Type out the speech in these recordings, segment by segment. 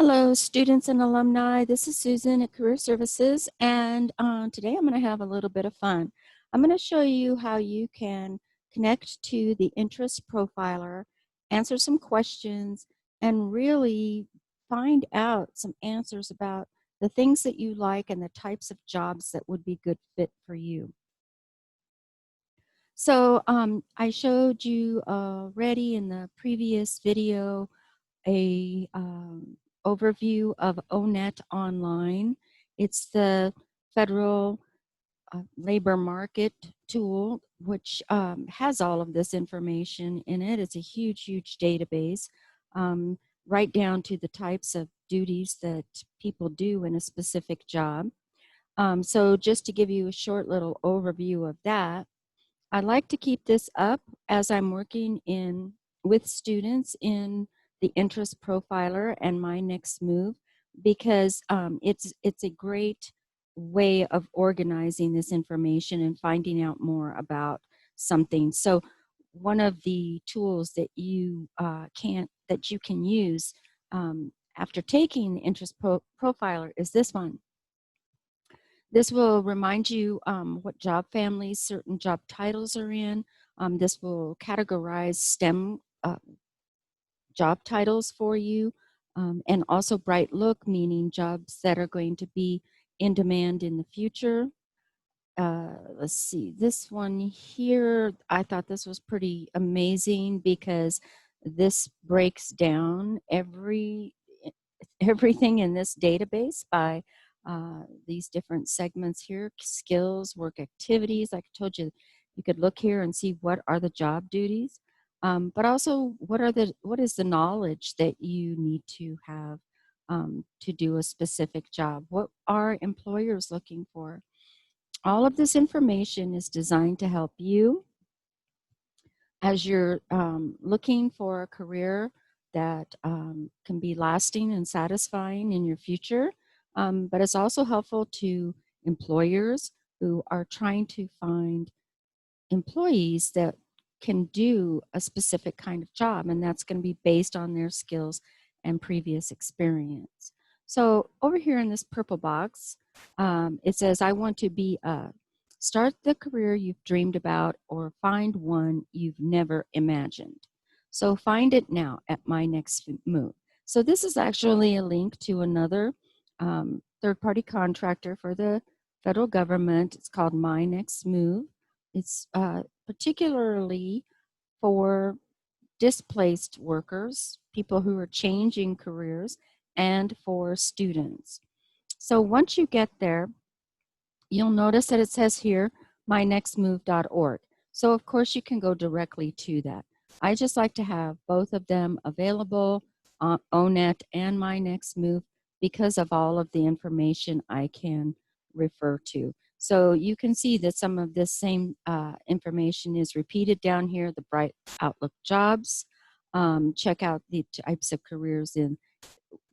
Hello, students and alumni. This is Susan at Career Services, and today I'm going to have a little bit of fun. I'm going to show you how you can connect to the interest profiler, answer some questions, and really find out some answers about the things that you like and the types of jobs that would be good fit for you. So I showed you already in the previous video a overview of ONET Online. It's the federal labor market tool, which has all of this information in it. It's a huge, huge database, right down to the types of duties that people do in a specific job. So just to give you a short little overview of that, I like to keep this up as I'm working with students in the interest profiler and my next move, because it's a great way of organizing this information and finding out more about something. So one of the tools that you can use after taking the interest profiler is this one. This will remind you what job families certain job titles are in. This will categorize STEM job titles for you, and also bright look, meaning jobs that are going to be in demand in the future. Let's see, this one here, I thought this was pretty amazing because this breaks down everything in this database by these different segments here: skills, work activities. Like I told you, you could look here and see what are the job duties, but also what is the knowledge that you need to have to do a specific job. What are employers looking for? All of this information is designed to help you as you're looking for a career that can be lasting and satisfying in your future. But it's also helpful to employers who are trying to find employees that can do a specific kind of job, and that's going to be based on their skills and previous experience. So over here in this purple box, it says, I want to be start the career you've dreamed about or find one you've never imagined. So find it now at My Next Move. So this is actually a link to another third-party contractor for the federal government. It's called My Next Move. It's particularly for displaced workers, people who are changing careers, and for students. So once you get there, you'll notice that it says here, mynextmove.org. So of course you can go directly to that. I just like to have both of them available, ONET and My Next Move, because of all of the information I can refer to. So you can see that some of this same information is repeated down here, the Bright Outlook jobs. Check out the types of careers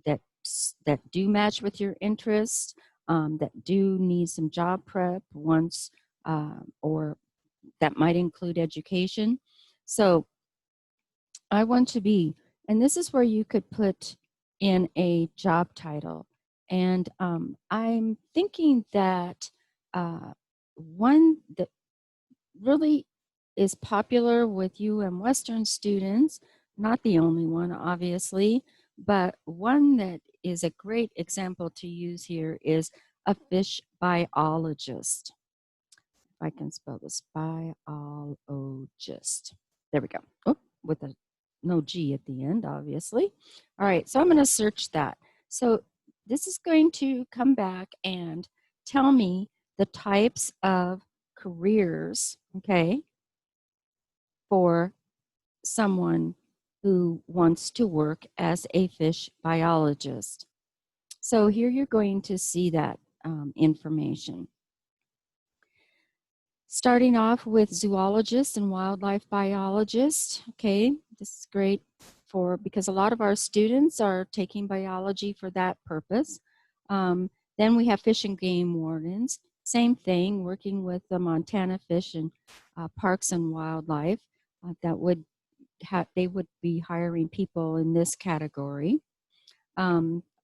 that do match with your interests, that do need some job prep once, or that might include education. So I want to be, and this is where you could put in a job title. And I'm thinking that one that really is popular with you and Western students, not the only one, obviously, but one that is a great example to use here is a fish biologist. If I can spell this, biologist. There we go. Oh, with a no G at the end, obviously. All right, so I'm going to search that. So this is going to come back and tell me the types of careers, okay, for someone who wants to work as a fish biologist. So here you're going to see that information. Starting off with zoologist and wildlife biologist. Okay, this is great because a lot of our students are taking biology for that purpose. Then we have fish and game wardens. Same thing, working with the Montana Fish and Parks and Wildlife. They would be hiring people in this category.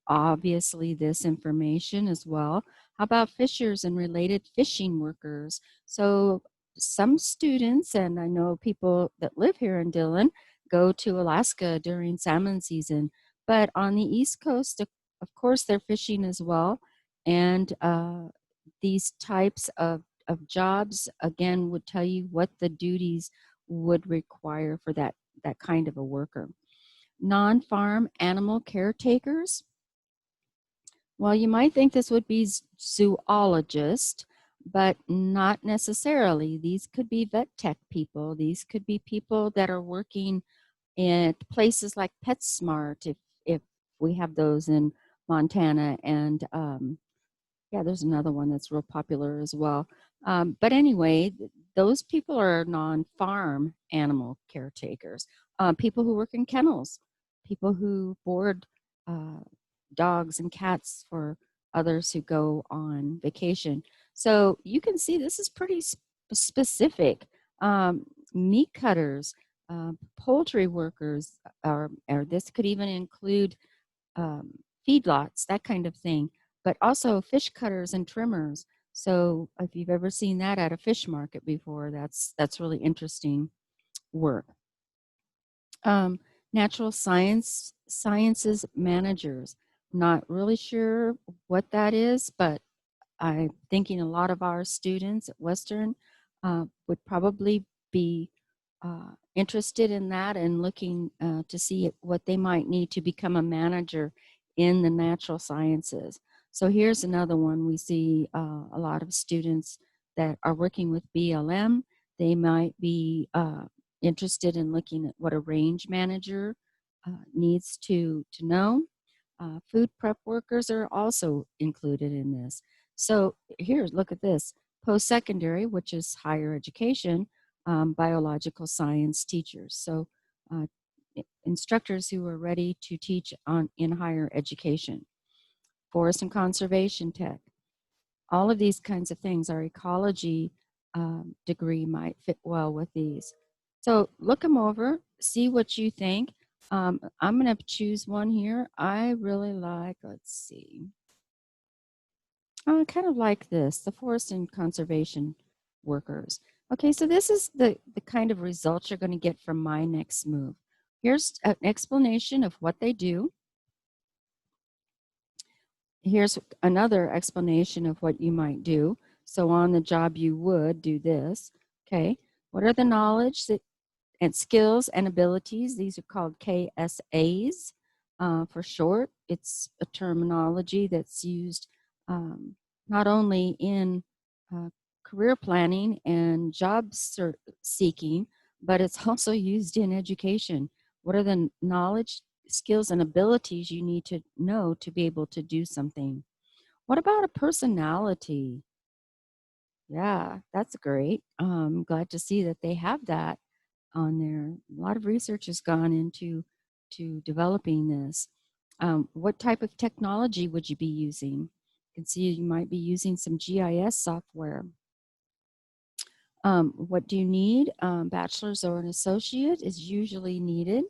obviously this information as well. How about fishers and related fishing workers? So some students, and I know people that live here in Dillon, go to Alaska during salmon season. But on the East Coast, of course, they're fishing as well. And these types of jobs, again, would tell you what the duties would require for that kind of a worker. Non-farm animal caretakers. Well, you might think this would be zoologist, but not necessarily. These could be vet tech people. These could be people that are working at places like PetSmart, if we have those in Montana, and yeah, there's another one that's real popular as well. But anyway, those people are non-farm animal caretakers, people who work in kennels, people who board uh, dogs and cats for others who go on vacation. So you can see this is pretty specific. Meat cutters, poultry workers, or this could even include feedlots, that kind of thing, but also fish cutters and trimmers. So if you've ever seen that at a fish market before, that's really interesting work. Natural sciences managers. Not really sure what that is, but I'm thinking a lot of our students at Western would probably be interested in that and looking to see what they might need to become a manager in the natural sciences. So here's another one. We see a lot of students that are working with BLM. They might be interested in looking at what a range manager needs to know. Food prep workers are also included in this. So here, look at this. Post-secondary, which is higher education, biological science teachers. So uh, instructors who are ready to teach in higher education. Forest and conservation tech. All of these kinds of things, our ecology degree might fit well with these. So look them over, see what you think. I'm going to choose one here. I really like, let's see. I kind of like this, the forest and conservation workers. Okay, so this is the kind of results you're going to get from Mynexmove. Here's an explanation of what they do. Here's another explanation of what you might do. So on the job you would do this. Okay, what are the knowledge and skills and abilities? These are called KSAs for short. It's a terminology that's used not only in career planning and job seeking, but it's also used in education. What are the knowledge, skills, and abilities you need to know to be able to do something? What about a personality? Yeah, that's great. I'm glad to see that they have that on there. A lot of research has gone into developing this. What type of technology would you be using? You can see you might be using some GIS software. What do you need? Bachelor's or an associate is usually needed.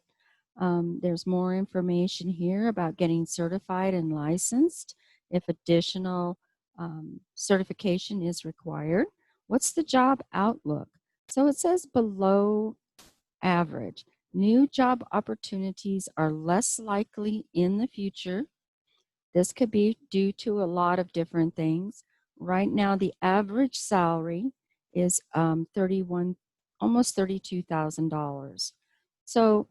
There's more information here about getting certified and licensed if additional certification is required. What's the job outlook? So it says below average. New job opportunities are less likely in the future. This could be due to a lot of different things. Right now, the average salary is almost $32,000. So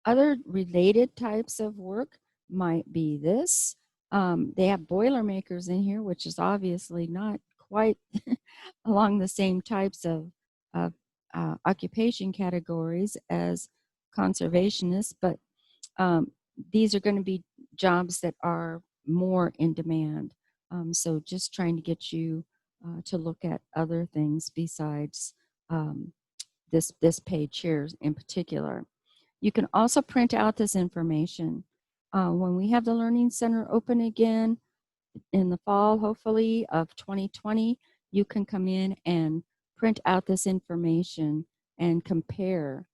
other related types of work might be this. They have Boilermakers in here, which is obviously not quite along the same types of occupation categories as conservationists, but these are going to be jobs that are more in demand. So just trying to get you to look at other things besides this page here in particular. You can also print out this information. When we have the Learning Center open again in the fall, hopefully, of 2020, you can come in and print out this information and compare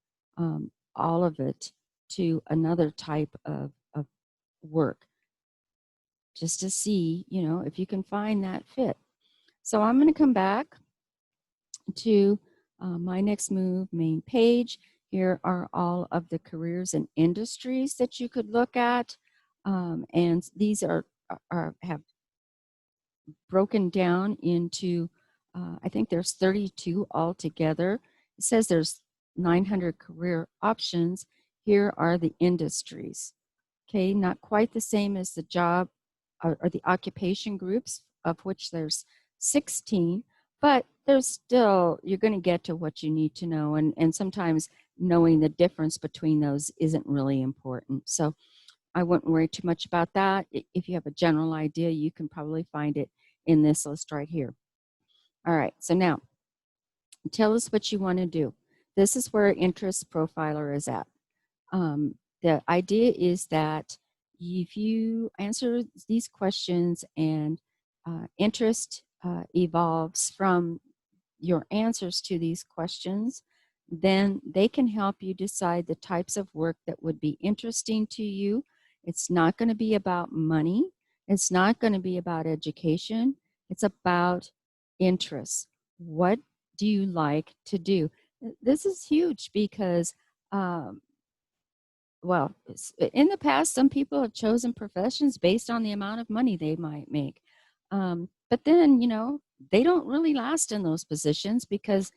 all of it to another type of work. just to see, you know, if you can find that fit. So I'm going to come back to my next move main page. Here are all of the careers and industries that you could look at. And these have broken down into, I think there's 32 altogether. It says there's 900 career options. Here are the industries. Okay, not quite the same as the job or the occupation groups, of which there's 16, but there's still, you're going to get to what you need to know. And sometimes knowing the difference between those isn't really important. So I wouldn't worry too much about that. If you have a general idea, you can probably find it in this list right here. All right, so now tell us what you want to do. This is where Interest Profiler is at. The idea is that if you answer these questions and interest evolves from your answers to these questions, then they can help you decide the types of work that would be interesting to you. It's not going to be about money. It's not going to be about education. It's about interests. What do you like to do? This is huge because well, in the past, some people have chosen professions based on the amount of money they might make. But then, you know, they don't really last in those positions because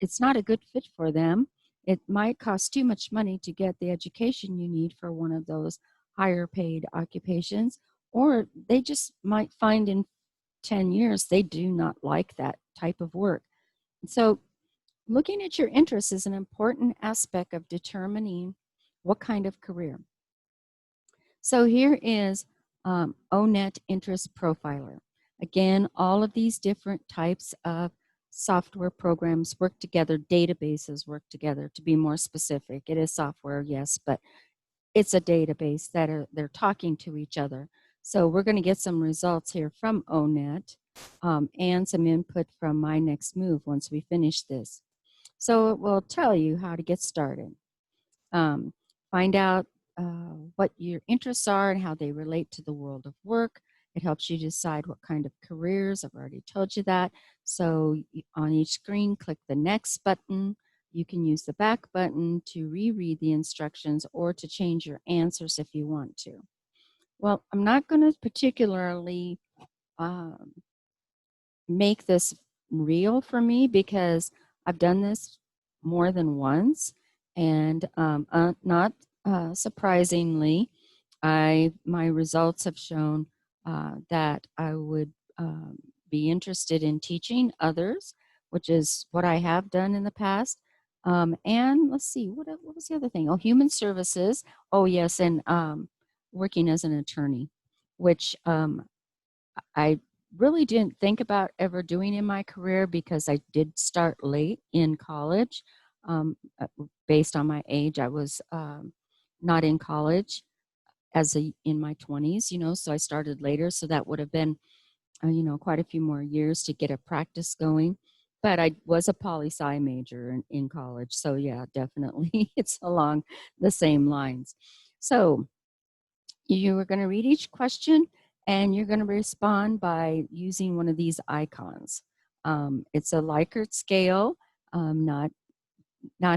it's not a good fit for them. It might cost too much money to get the education you need for one of those higher paid occupations, or they just might find in 10 years they do not like that type of work. So looking at your interests is an important aspect of determining what kind of career. So here is ONET Interest Profiler. Again, all of these different types of software programs work together, databases work together, to be more specific. It is software, yes, but it's a database that they're talking to each other. So we're going to get some results here from ONET and some input from Mynexmoveorg once we finish this. So it will tell you how to get started. Find out what your interests are and how they relate to the world of work. It helps you decide what kind of careers. I've already told you that. So on each screen, click the next button. You can use the back button to reread the instructions or to change your answers if you want to. Well, I'm not going to particularly make this real for me because I've done this more than once, and not surprisingly, my results have shown that I would be interested in teaching others, which is what I have done in the past. And let's see, what was the other thing? Oh, human services. Oh, yes, and working as an attorney, which I really didn't think about ever doing in my career because I did start late in college. Based on my age, I was not in college in my 20s, you know, so I started later. So that would have been, you know, quite a few more years to get a practice going. But I was a poli-sci major in college. So yeah, definitely it's along the same lines. So you are going to read each question and you're going to respond by using one of these icons. It's a Likert scale, not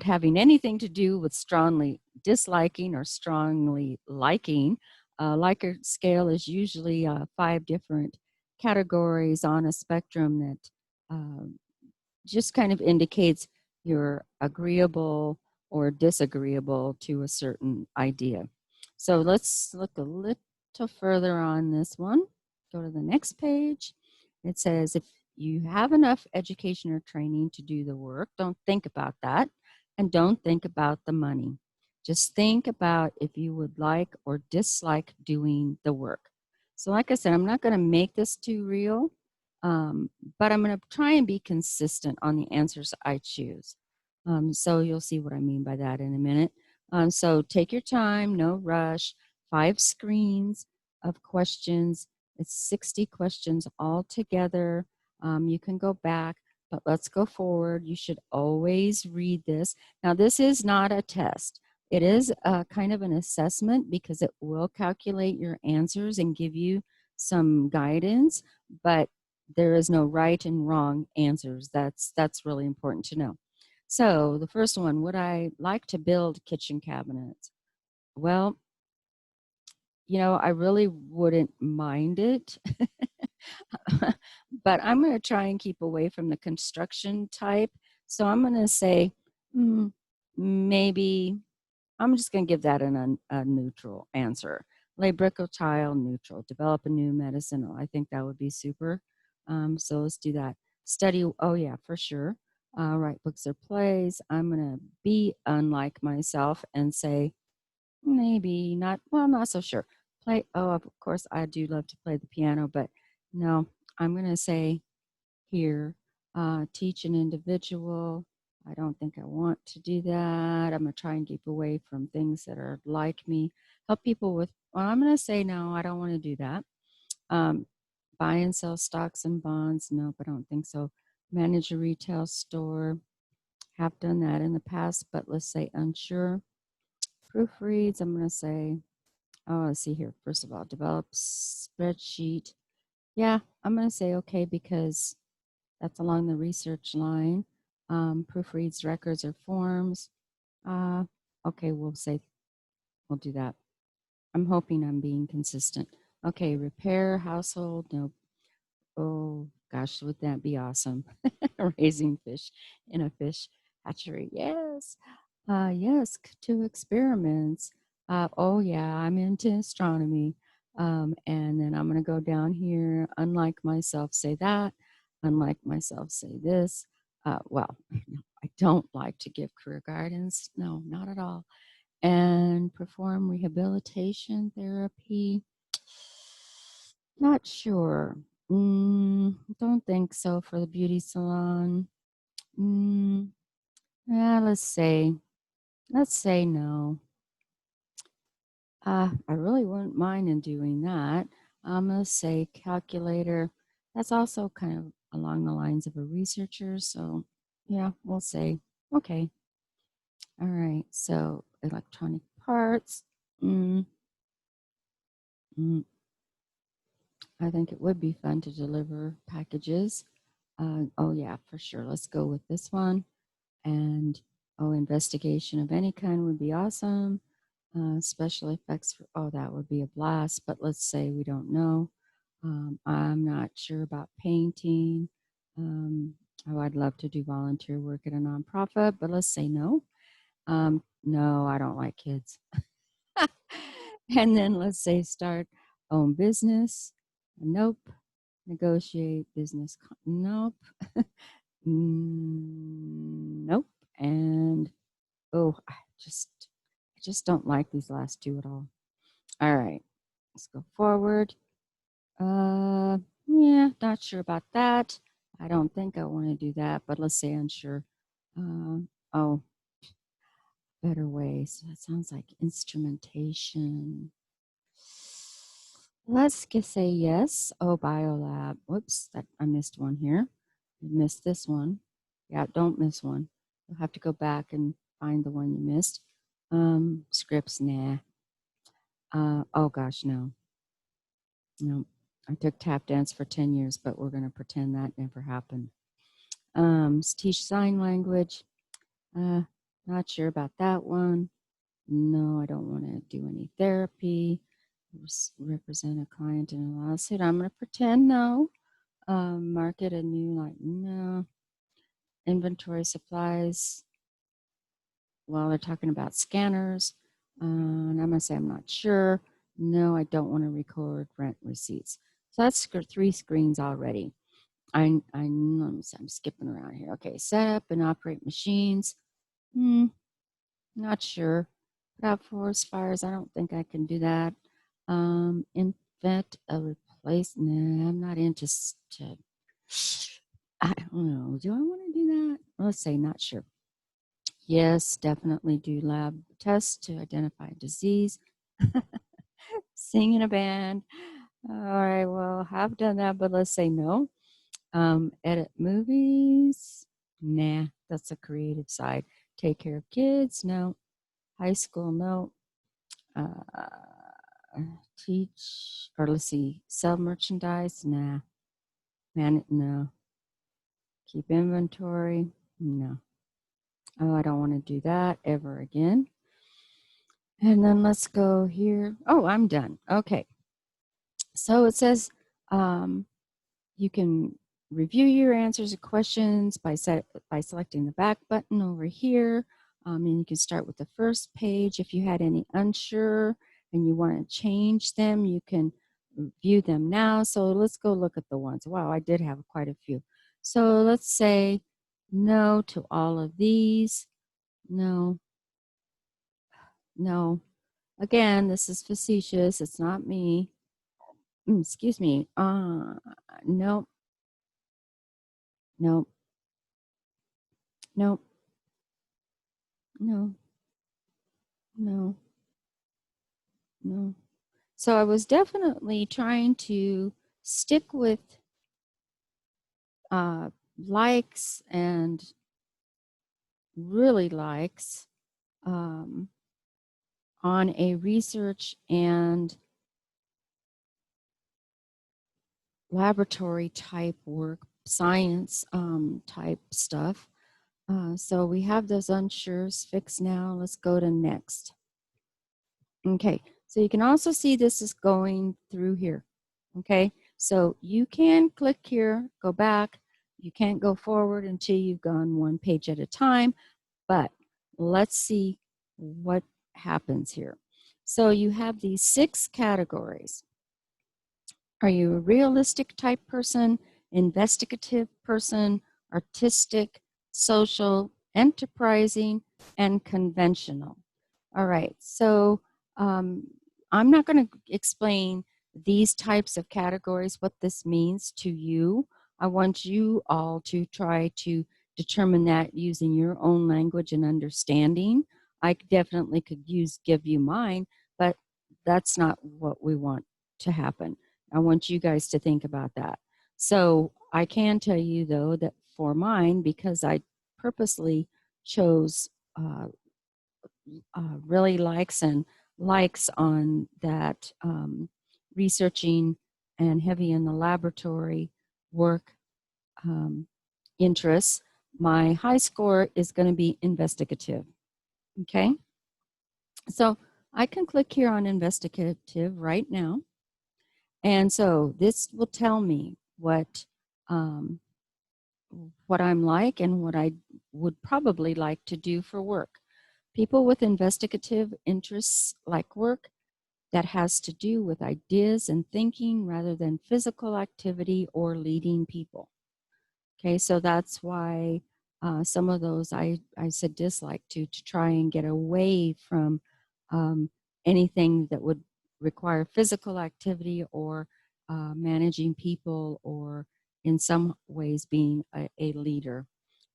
having anything to do with strongly disliking or strongly liking. Likert scale is usually 5 different categories on a spectrum that just kind of indicates you're agreeable or disagreeable to a certain idea. So let's look a little further on this one. Go to the next page. It says if you have enough education or training to do the work, don't think about that, and don't think about the money. Just think about if you would like or dislike doing the work. So like I said, I'm not going to make this too real. But I'm going to try and be consistent on the answers I choose. So you'll see what I mean by that in a minute. So take your time, no rush. 5 screens of questions. It's 60 questions all together. You can go back, but let's go forward. You should always read this. Now, this is not a test. It is kind of an assessment because it will calculate your answers and give you some guidance, but there is no right and wrong answers. That's really important to know. So the first one, would I like to build kitchen cabinets? Well, I really wouldn't mind it, but I'm going to try and keep away from the construction type. So I'm going to say maybe I'm just going to give that a neutral answer. Lay brick or tile, neutral. Develop a new medicine. Oh, I think that would be super. So let's do that. Study. Oh, yeah, for sure. Write books or plays. I'm going to be unlike myself and say maybe not. Well, not so sure. Play. Oh, of course, I do love to play the piano, but no, I'm going to say here, teach an individual. I don't think I want to do that. I'm going to try and keep away from things that are like me. Help people with, well, I'm going to say no, I don't want to do that. Buy and sell stocks and bonds. Nope, I don't think so. Manage a retail store. Have done that in the past, but let's say unsure. Proofreads, I'm going to say, oh, let's see here. First of all, develop spreadsheet. Yeah, I'm going to say okay because that's along the research line. Proofreads records or forms. Okay, we'll do that. I'm hoping I'm being consistent. Okay, repair household. No. Oh gosh, would that be awesome? Raising fish in a fish hatchery. Yes. Yes, to experiments. Oh yeah, I'm into astronomy. And then I'm going to go down here, unlike myself, say that, unlike myself, say this. Well, I don't like to give career guidance. No, not at all. And perform rehabilitation therapy. Not sure. Don't think so for the beauty salon. Yeah, let's say no. I really wouldn't mind in doing that. I'm going to say calculator. That's also kind of along the lines of a researcher. So, yeah, we'll say, okay. All right. So, electronic parts. Mm, mm, I think it would be fun to deliver packages. Oh, yeah, for sure. Let's go with this one. And, oh, investigation of any kind would be awesome. Special effects, that would be a blast, but let's say we don't know. I'm not sure about painting. I'd love to do volunteer work at a nonprofit, but let's say no. No, I don't like kids. And then let's say start own business. Nope. Negotiate business. Nope. Nope. And oh, I just don't like these last two at all. All right, let's go forward. Yeah, not sure about that. I don't think I want to do that, but let's say unsure. Oh, better ways. That sounds like instrumentation. Let's just say yes. Oh, biolab. Whoops, I missed one here. I missed this one. Yeah, don't miss one. You'll have to go back and find the one you missed. Scripts, nah. Oh gosh, no. No. I took tap dance for 10 years, but we're going to pretend that never happened. Teach sign language. Not sure about that one. No, I don't want to do any therapy. Represent a client in a lawsuit. I'm going to pretend no. Market a new, like, no. Inventory supplies. Well, they're talking about scanners. And I'm going to say I'm not sure. No, I don't want to record rent receipts. So that's 3 screens already. I'm skipping around here. Okay, set up and operate machines. Not sure. Put out forest fires. I don't think I can do that. Invent a replace. Nah, I'm not into. I don't know. Do I want to do that? Let's say not sure. Yes, definitely do lab tests to identify disease. Sing in a band. All right, well, have done that, but let's say no. Edit movies. Nah, that's a creative side. Take care of kids. No. High school. No. teach, or let's see, sell merchandise? Nah. No. Keep inventory? No. Oh, I don't want to do that ever again. And then let's go here. Oh, I'm done. Okay. So it says you can review your answers to questions by selecting the back button over here. And you can start with the first page. If you had any unsure and you want to change them, you can view them now. So let's go look at the ones. Wow, I did have quite a few. So let's say no to all of these. No, no. Again, this is facetious. It's not me. Excuse me. No, no, no, no, no, no. So I was definitely trying to stick with likes and really likes on a research and laboratory type work, science type stuff. So we have those unsures fixed now. Let's go to next. Okay, so you can also see this is going through here. Okay, so you can click here, go back. You can't go forward until you've gone one page at a time, but let's see what happens here. So you have these 6 categories. Are you a realistic type person, investigative person, artistic, social, enterprising, and conventional? All right, so I'm not going to explain these types of categories, what this means to you. I want you all to try to determine that using your own language and understanding. I definitely could give you mine, but that's not what we want to happen. I want you guys to think about that. So I can tell you, though, that for mine, because I purposely chose really likes and likes on that researching and heavy in the laboratory work interests, my high score is going to be investigative. Okay, so I can click here on investigative right now. And so this will tell me what I'm like and what I would probably like to do for work. People with investigative interests like work that has to do with ideas and thinking rather than physical activity or leading people. Okay, so that's why some of those I said dislike to try and get away from anything that would require physical activity or managing people or in some ways being a leader.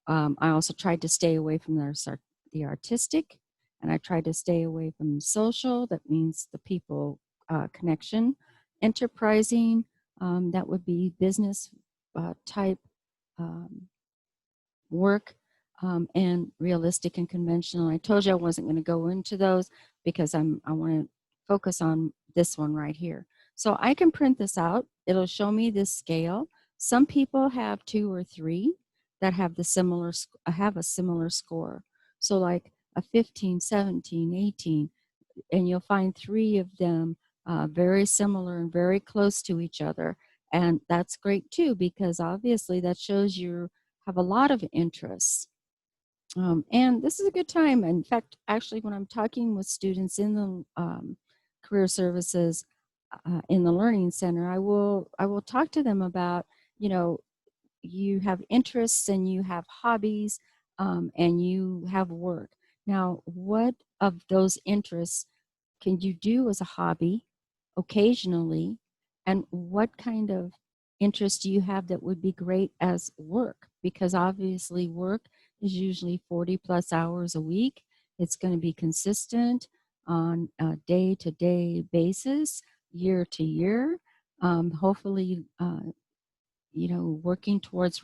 I also tried to stay away from the artistic, and I tried to stay away from social. That means the people connection. Enterprising, that would be business type work, and realistic and conventional. I told you I wasn't going to go into those because I want to focus on this one right here. So I can print this out. It'll show me this scale. Some people have 2 or 3 that have a similar score. So like a 15, 17, 18, and you'll find 3 of them very similar and very close to each other. And that's great too, because obviously that shows you have a lot of interests. And this is a good time. In fact, actually, when I'm talking with students in the career services in the Learning Center, I will talk to them about, you know, you have interests and you have hobbies and you have work. Now, what of those interests can you do as a hobby occasionally, and what kind of interest do you have that would be great as work? Because obviously work is usually 40 plus hours a week. It's going to be consistent on a day-to-day basis, year to year. Hopefully, you know, working towards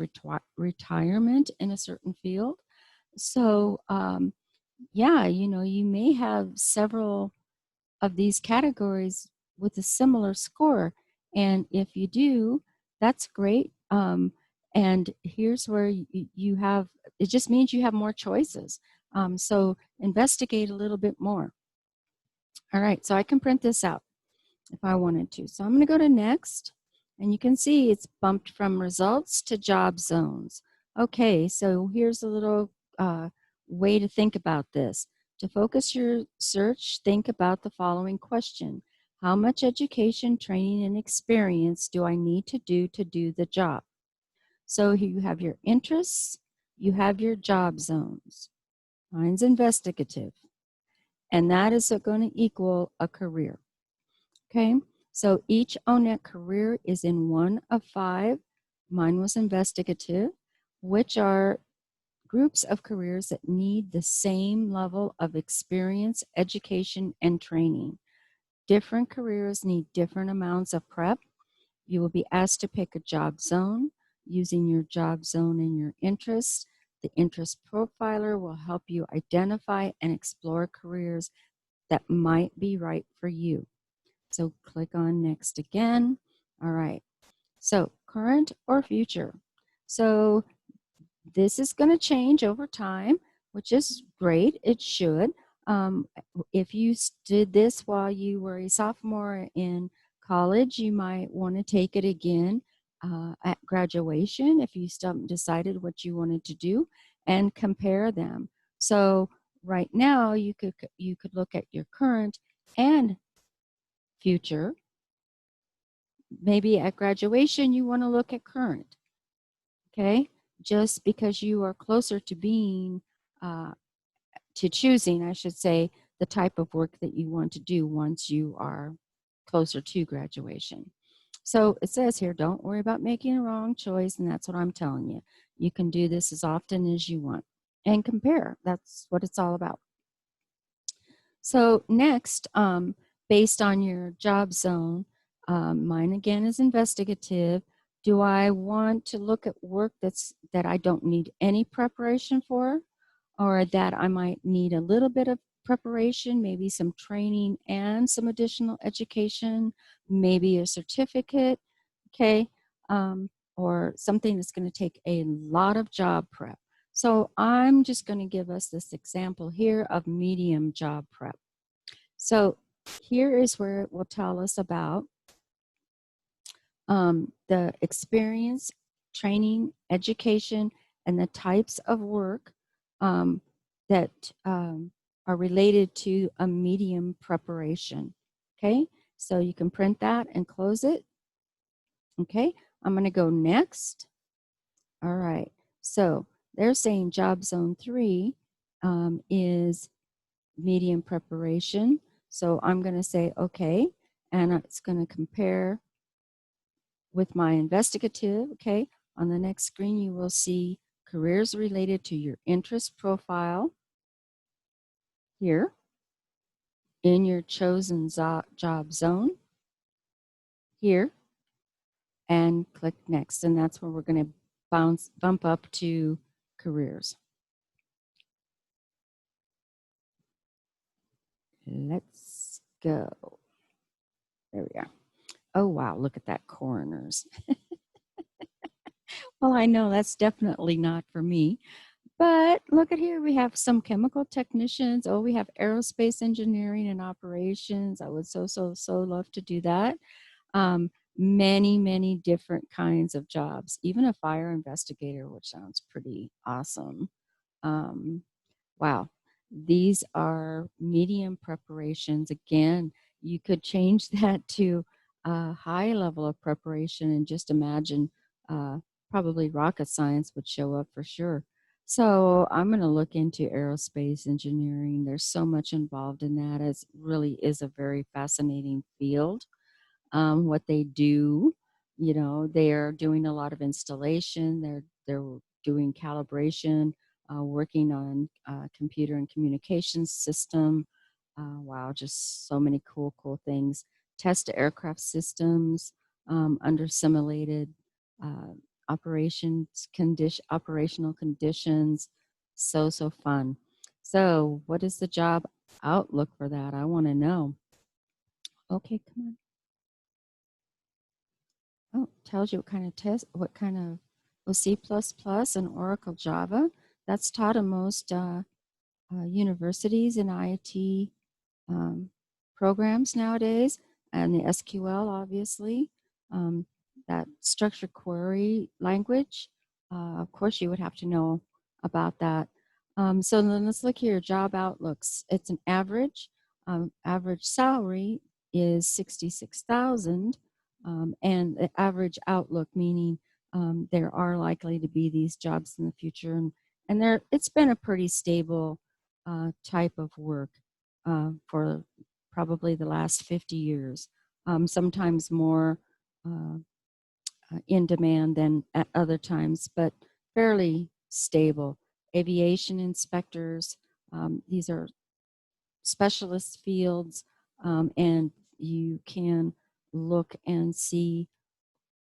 retirement in a certain field. So, yeah, you know, you may have several of these categories with a similar score. And if you do, that's great. And here's where you have, it just means you have more choices. So investigate a little bit more. All right, so I can print this out if I wanted to. So I'm going to go to next, and you can see it's bumped from results to job zones. Okay, so here's a little way to think about this. To focus your search, think about the following question. How much education, training, and experience do I need to do the job? So here you have your interests, you have your job zones. Mine's investigative, and that is going to equal a career. Okay, so each ONET career is in one of 5. Mine was investigative, which are groups of careers that need the same level of experience, education, and training. Different careers need different amounts of prep. You will be asked to pick a job zone using your job zone and your interests. The interest profiler will help you identify and explore careers that might be right for you. So click on next again. All right. So current or future. So this is going to change over time, which is great. It should. If you did this while you were a sophomore in college, you might want to take it again at graduation if you still haven't decided what you wanted to do, and compare them. So right now you could look at your current and future. Maybe at graduation you want to look at current. Okay, just because you are closer to being to choosing, I should say, the type of work that you want to do once you are closer to graduation. So it says here, don't worry about making a wrong choice, and that's what I'm telling you. You can do this as often as you want and compare. That's what it's all about. So next, based on your job zone, mine again is investigative. Do I want to look at work that I don't need any preparation for, or that I might need a little bit of preparation, maybe some training and some additional education, maybe a certificate, okay, or something that's going to take a lot of job prep. So I'm just going to give us this example here of medium job prep. So here is where it will tell us about the experience, training, education, and the types of work that are related to a medium preparation. Okay, so you can print that and close it. Okay, I'm going to go next. All right, so they're saying job zone 3 is medium preparation. So I'm going to say okay, and it's going to compare with my investigative. Okay, on the next screen you will see careers related to your interest profile here in your chosen job zone here, and click next, and that's where we're going to bump up to careers. Let's go. There we are. Oh wow, look at that, coroners. Well, I know that's definitely not for me. But look at here, we have some chemical technicians. Oh, we have aerospace engineering and operations. I would so love to do that. Many different kinds of jobs, even a fire investigator, which sounds pretty awesome. Wow, these are medium preparations. Again, you could change that to a high level of preparation, and just imagine probably rocket science would show up for sure. So I'm going to look into aerospace engineering. There's so much involved in that. It really is a very fascinating field. What they do, you know, they're doing a lot of installation. They're doing calibration, working on computer and communications system. Wow, just so many cool things. Test aircraft systems under simulated operational conditions. So fun. So what is the job outlook for that? I want to know. Okay, come on. Oh, tells you what kind of test, what kind of, well, C++ and Oracle Java. That's taught in most universities and IIT um, programs nowadays, and the SQL, obviously. Um, that structured query language, of course, you would have to know about that. So then let's look here, job outlooks. It's an average. Average salary is 66,000, and the average outlook, meaning there are likely to be these jobs in the future, and it's been a pretty stable type of work for probably the last 50 years, sometimes more in demand than at other times, but fairly stable. Aviation inspectors, these are specialist fields, and you can look and see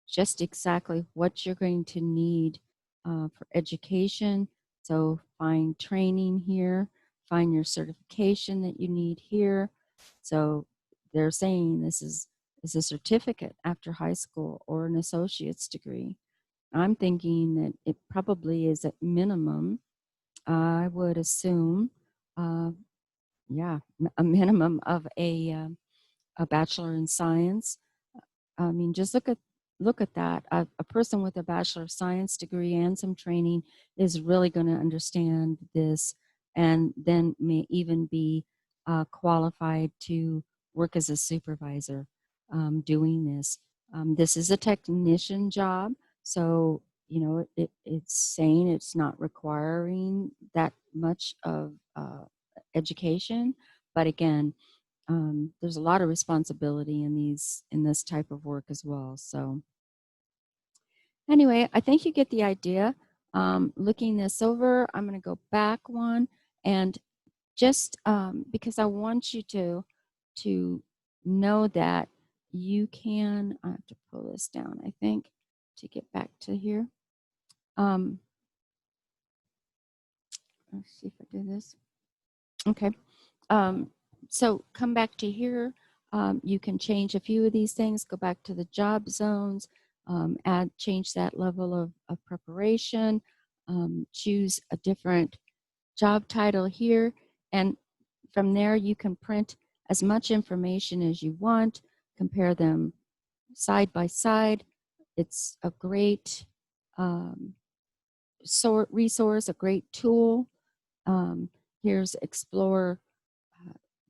just exactly what you're going to need for education. So find training here, find your certification that you need here. So they're saying this is a certificate after high school or an associate's degree. I'm thinking that it probably is at minimum, I would assume, uh, yeah, a minimum of a bachelor in science. I mean, just look at that. A person with a Bachelor of Science degree and some training is really going to understand this, and then may even be qualified to work as a supervisor doing this. This is a technician job, so you know it's saying it's not requiring that much of education, but again, there's a lot of responsibility in this type of work as well. So anyway, I think you get the idea. Looking this over, I'm going to go back one, and just because I want you to know that you can. I have to pull this down, I think, to get back to here. Let's see if I do this. Okay. So come back to here. You can change a few of these things, go back to the job zones, change that level of preparation, choose a different job title here, and from there you can print as much information as you want, compare them side by side. It's a great resource, a great tool. Here's Explore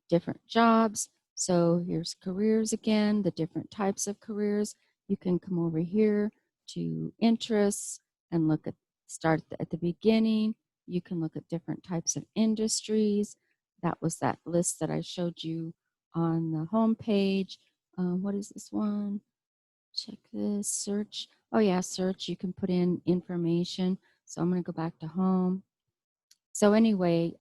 different jobs. So here's careers again, the different types of careers. You can come over here to interests and start at the beginning. You can look at different types of industries. That was that list that I showed you on the home page. What is this one? Check this, search. Oh yeah, search, you can put in information. So I'm gonna go back to home. So anyway,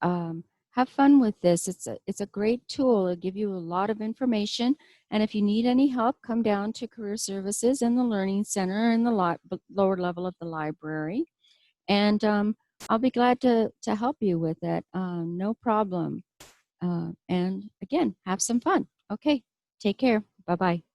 have fun with this. It's a great tool. It'll give you a lot of information. And if you need any help, come down to Career Services in the Learning Center in the lower level of the library. And I'll be glad to help you with it. No problem. And again, have some fun. Okay, take care. Bye-bye.